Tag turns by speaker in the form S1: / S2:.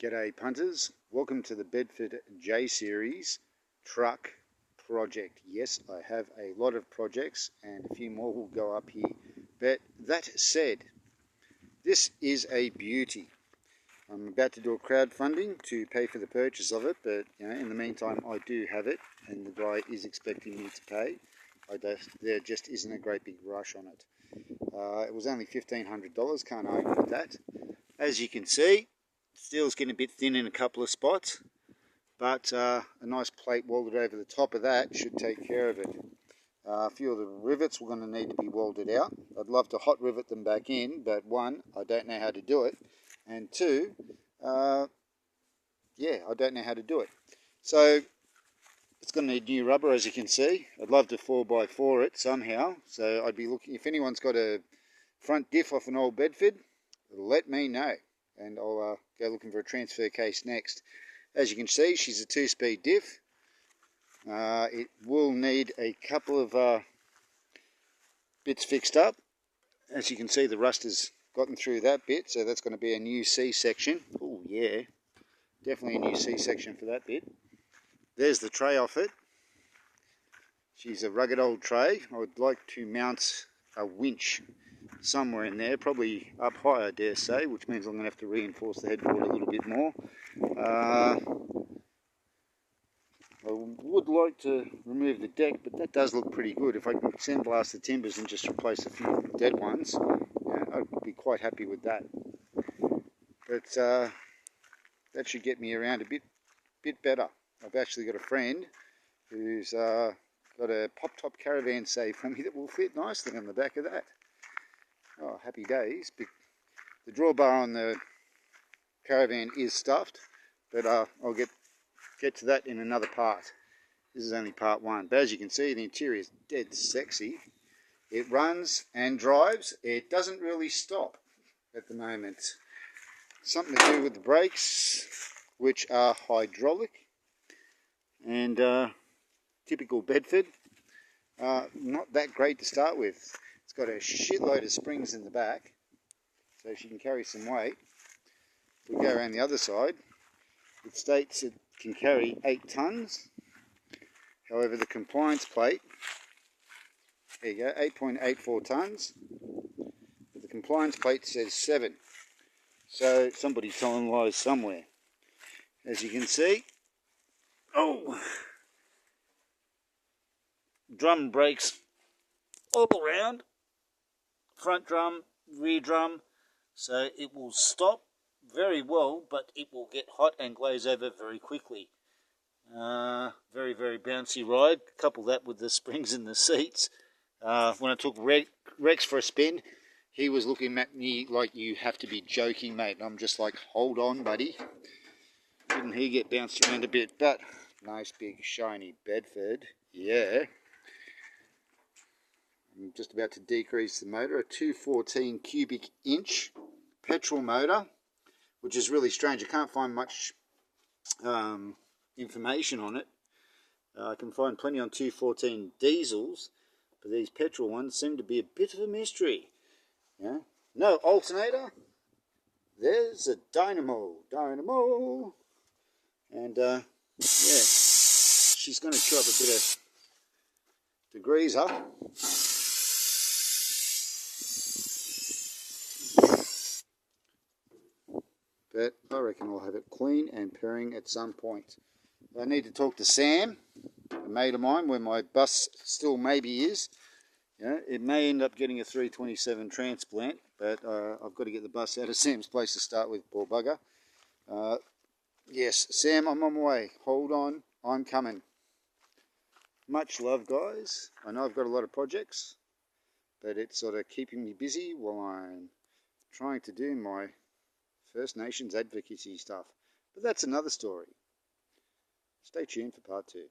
S1: G'day punters, welcome to the Bedford J Series truck project. Yes, I have a lot of projects and a few more will go up here, but that said, this is a beauty. I'm about to do a crowdfunding to pay for the purchase of it, but in the meantime I do have it and the guy is expecting me to pay. There just isn't a great big rush on it. It was only $1,500, can't argue with that. As you can see, steel's getting a bit thin in a couple of spots, but a nice plate welded over the top of that should take care of it. A few of the rivets we're going to need to be welded out. I'd love to hot rivet them back in, but one, I don't know how to do it, and two, I don't know how to do it. So it's going to need new rubber, as you can see. I'd love to 4x4 it somehow, so I'd be looking, if anyone's got a front diff off an old Bedford, let me know and I'll go looking for a transfer case next. As you can see, she's a 2-speed diff. It will need a couple of bits fixed up. As you can see, the rust has gotten through that bit, so that's going to be a new C-section. Oh yeah, definitely a new C-section for that bit. There's the tray off it. She's a rugged old tray. I would like to mount a winch somewhere in there, probably up high I dare say, which means I'm going to have to reinforce the headboard a little bit more. I would like to remove the deck, but that does look pretty good. If I can sandblast the timbers and just replace a few dead ones, I'd be quite happy with that. But that should get me around a bit better. I've actually got a friend who's got a pop-top caravan saved for me that will fit nicely on the back of that. Oh, happy days. The drawbar on the caravan is stuffed, but I'll get to that in another part. This is only part one. But as you can see, the interior is dead sexy. It runs and drives. It doesn't really stop at the moment. Something to do with the brakes, which are hydraulic and typical Bedford. Not that great to start with. It's got a shitload of springs in the back, so she can carry some weight. If we go around the other side, it states it can carry 8 tonnes. However, the compliance plate, there you go, 8.84 tonnes. But the compliance plate says 7. So somebody's telling lies somewhere. As you can see, drum brakes all around. Front drum, rear drum, so it will stop very well, but it will get hot and glaze over very quickly. Very, very bouncy ride. Couple that with the springs in the seats. When I took Rex for a spin, he was looking at me like, you have to be joking, mate. And I'm just like, hold on, buddy. Didn't he get bounced around a bit? But nice big shiny Bedford, yeah. I'm just about to decrease the motor, a 214 cubic inch petrol motor, which is really strange. I can't find much information on it. I can find plenty on 214 diesels, but these petrol ones seem to be a bit of a mystery. Yeah? No alternator. There's a dynamo, and yeah, she's going to chew up a bit of degreaser. But I reckon I'll have it clean and purring at some point. I need to talk to Sam, a mate of mine, where my bus still maybe is. It may end up getting a 327 transplant, but I've got to get the bus out of Sam's place to start with, poor bugger. Yes, Sam, I'm on my way. Hold on, I'm coming. Much love, guys. I know I've got a lot of projects, but it's sort of keeping me busy while I'm trying to do my First Nations advocacy stuff. But that's another story. Stay tuned for part 2.